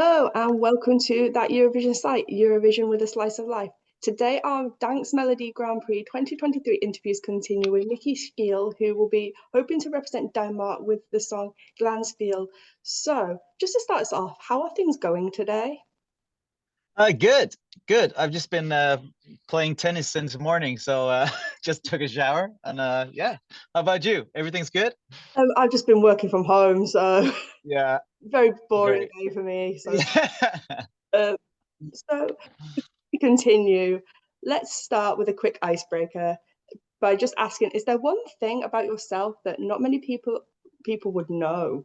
Hello and welcome to that Eurovision site, Eurovision with a Slice of Life. Today our Dansk Melodi Grand Prix 2023 interviews continue with Micky Skeel, who will be hoping to represent Denmark with the song Glansbillede. So, just to start us off, how are things going today? Good, good. I've just been playing tennis since morning, so just took a shower and yeah. How about you? Everything's good? I've just been working from home, so Yeah, very boring great. day for me. Yeah. Uh, so to continue, let's start with a quick icebreaker by just asking, is there one thing about yourself that not many people would know?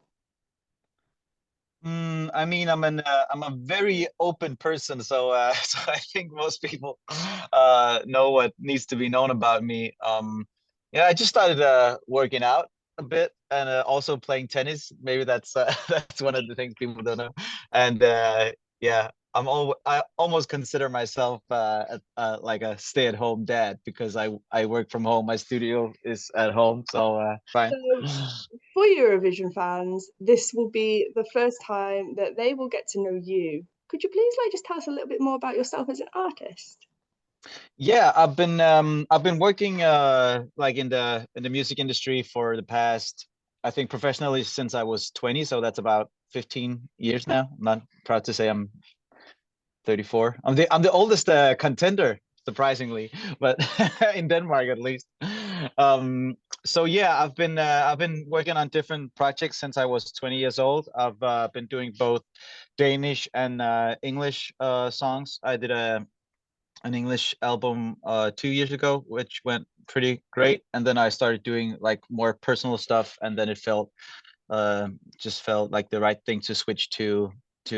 I mean, I'm a very open person, so so I think most people know what needs to be known about me. Yeah, I just started working out a bit and also playing tennis. Maybe that's that's one of the things people don't know. And yeah, I almost consider myself like a stay-at-home dad because I work from home. My studio is at home, so fine. So, for Eurovision fans, this will be the first time that they will get to know you. Could you please just tell us a little bit more about yourself as an artist? Yeah, I've been working like in the music industry for the past, I think professionally since I was 20, so that's about 15 years now. I'm not proud to say I'm 34. I'm the oldest contender, surprisingly, but in Denmark at least. So yeah, I've been working on different projects since I was 20 years old. I've been doing both Danish and English songs. I did an English album 2 years ago, which went pretty great. And then I started doing like more personal stuff, and then it uh, just felt like the right thing to switch to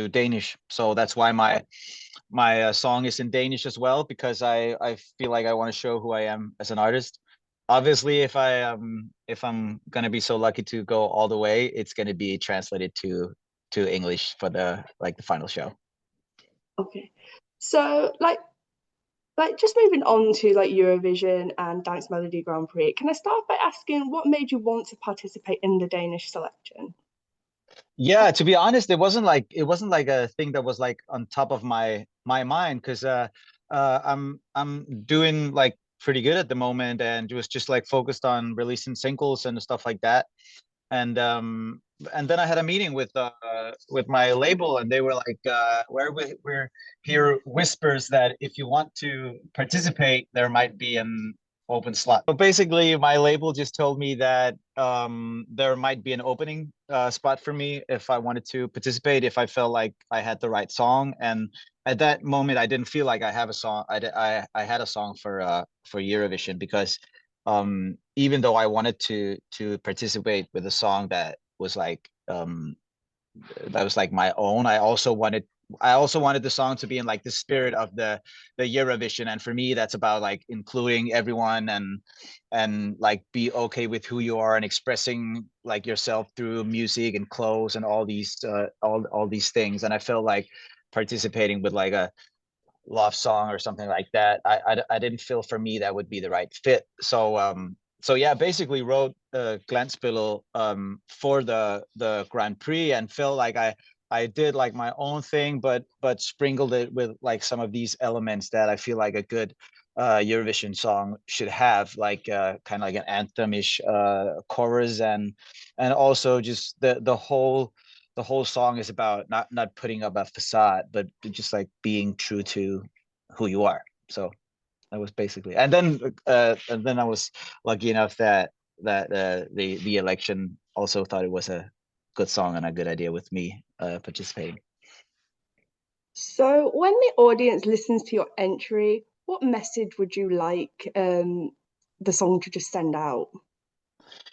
Danish. So that's why my song is in Danish as well, because I feel like I want to show who I am as an artist. Obviously, if I'm gonna be so lucky to go all the way, it's gonna be translated to English for the like the final show. Okay. So, just moving on to Eurovision and Dansk Melodi Grand Prix, can I start by asking what made you want to participate in the Danish selection? Yeah, to be honest, it wasn't like a thing that was like on top of my mind because I'm doing like pretty good at the moment and was just like focused on releasing singles and stuff like that. And and then I had a meeting with my label, and they were like, we're hear whispers that if you want to participate, there might be an open slot. So basically, my label just told me that there might be an opening spot for me if I wanted to participate, if I felt like I had the right song. And at that moment, I didn't feel like I have a song. I had a song for Eurovision because even though I wanted to participate with a song that was like my own, I also wanted the song to be in like the spirit of the Eurovision. And for me, that's about like including everyone and like be okay with who you are and expressing like yourself through music and clothes and all these things. And I felt like participating with like a love song or something like that, I didn't feel for me that would be the right fit. So so yeah, basically wrote Glansbillede for the Grand Prix and felt like I did like my own thing, but sprinkled it with like some of these elements that I feel like a good Eurovision song should have, like kind of like an anthemish chorus, and also just the whole song is about not putting up a facade, but just like being true to who you are. So that was basically, and then I was lucky enough that the election also thought it was a good song and a good idea with me participating. So, when the audience listens to your entry, what message would you like the song to just send out?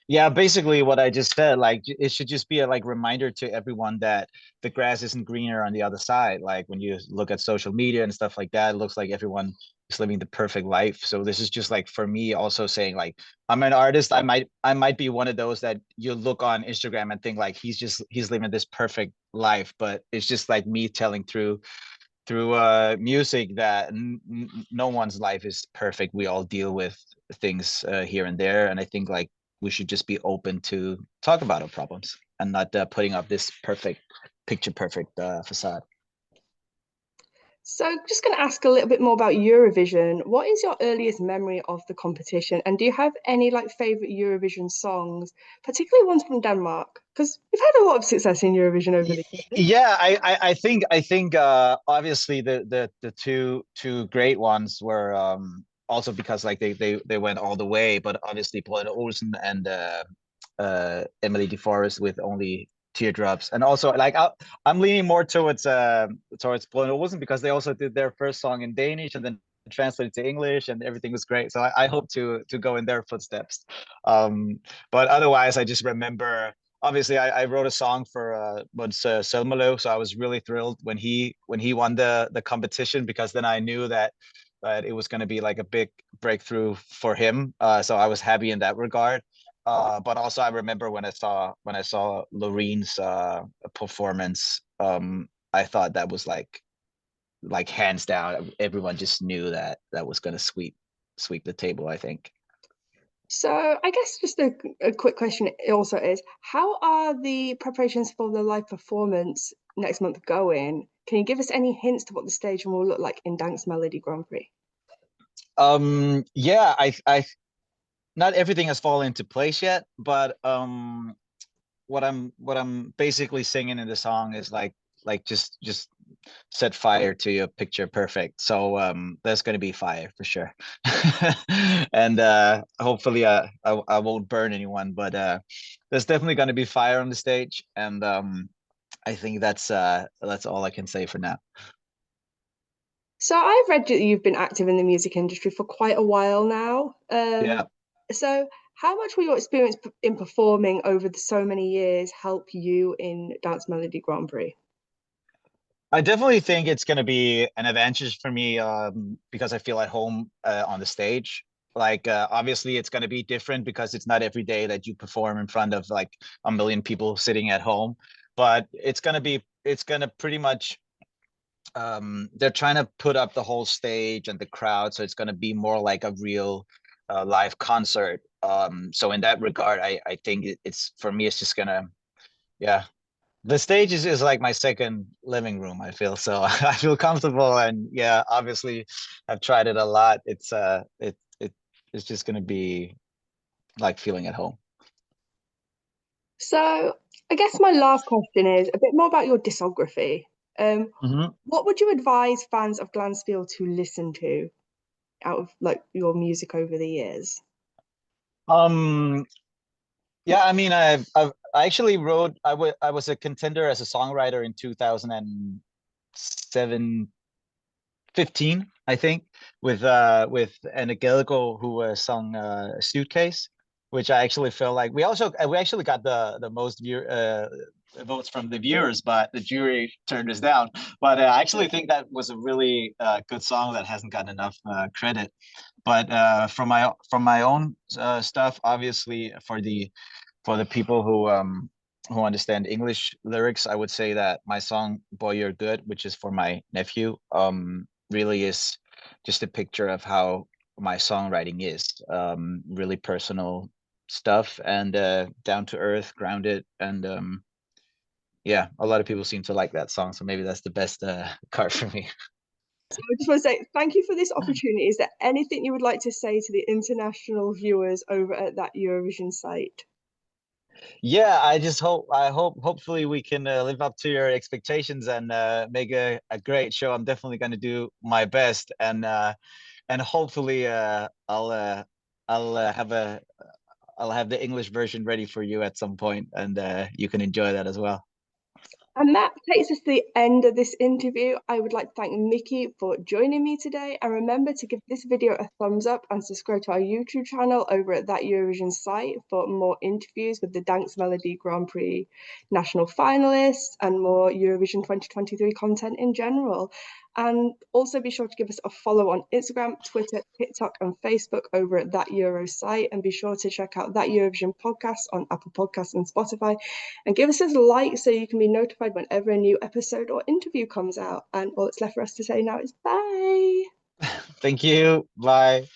Yeah, basically what I just said, like it should just be a like reminder to everyone that the grass isn't greener on the other side. Like when you look at social media and stuff like that, it looks like everyone is living the perfect life. So this is just like for me also saying like I'm an artist. I might be one of those that you look on Instagram and think like he's living this perfect life, but it's just like me telling through music that no one's life is perfect. We all deal with things here and there, and I think like we should just be open to talk about our problems and not putting up this perfect picture perfect facade. So, just going to ask a little bit more about Eurovision. What is your earliest memory of the competition? And do you have any like favorite Eurovision songs, particularly ones from Denmark? Because we've had a lot of success in Eurovision over the years. Yeah, I think obviously the two great ones were also because like they went all the way, but obviously Paul Olsen and Emily DeForest with only teardrops, and also like I'm leaning more towards Paul Olsen because they also did their first song in Danish and then translated to English, and everything was great. So I hope to go in their footsteps. But otherwise, I just remember obviously I wrote a song for Selmalo, so I was really thrilled when he won the competition, because then I knew that it was going to be like a big breakthrough for him. So I was happy in that regard. But also I remember when I saw Lorene's performance, I thought that was like hands down, everyone just knew that that was going to sweep the table, I think. So, I guess just a quick question also is, how are the preparations for the live performance next month going? Can you give us any hints to what the stage will look like in Dansk Melodi Grand Prix? Yeah, I not everything has fallen into place yet, but what I'm basically singing in the song is like just set fire to your picture perfect. So there's going to be fire for sure. And hopefully I won't burn anyone, but there's definitely going to be fire on the stage, and I think that's all I can say for now. So, I've read that you've been active in the music industry for quite a while now. Yeah. So, how much will your experience in performing over so many years help you in Dance Melody Grand Prix? I definitely think it's going to be an advantage for me, because I feel at home on the stage. Like obviously, it's going to be different because it's not every day that you perform in front of like a million people sitting at home. But it's going to pretty much, they're trying to put up the whole stage and the crowd, so it's going to be more like a real live concert. So in that regard, I think it's for me, it's just gonna, yeah, the stage is like my second living room, I feel. So I feel comfortable, and yeah, obviously I've tried it a lot. It's just gonna be like feeling at home. So, I guess my last question is a bit more about your discography. Um, Hmm. what would you advise fans of Glansbillede to listen to out of like your music over the years? Um, yeah, I mean, I actually wrote. I was a contender as a songwriter in 2007, 15, I think, with Anna Gelgo, who sung Suitcase, which I actually felt like we actually got the most votes from the viewers, but the jury turned us down. But I actually think that was a really good song that hasn't gotten enough credit. But from my own stuff, obviously for the people who understand English lyrics, I would say that my song "Boy You're Good," which is for my nephew, really is just a picture of how my songwriting is. Really personal stuff, and down to earth, grounded, and yeah, a lot of people seem to like that song, so maybe that's the best card for me. So I just want to say thank you for this opportunity. Is there anything you would like to say to the international viewers over at that Eurovision site? Yeah, hopefully we can live up to your expectations and make a great show. I'm definitely going to do my best, and hopefully I'll I'll have the English version ready for you at some point, and you can enjoy that as well. And that takes us to the end of this interview. I would like to thank Micky for joining me today. And remember to give this video a thumbs up and subscribe to our YouTube channel over at that Eurovision site for more interviews with the Dansk Melodi Grand Prix national finalists and more Eurovision 2023 content in general. And also be sure to give us a follow on Instagram, Twitter, TikTok, and Facebook over at that Euro site. And be sure to check out that Eurovision podcast on Apple Podcasts and Spotify. And give us a like so you can be notified whenever a new episode or interview comes out. And all that's left for us to say now is bye. Thank you. Bye.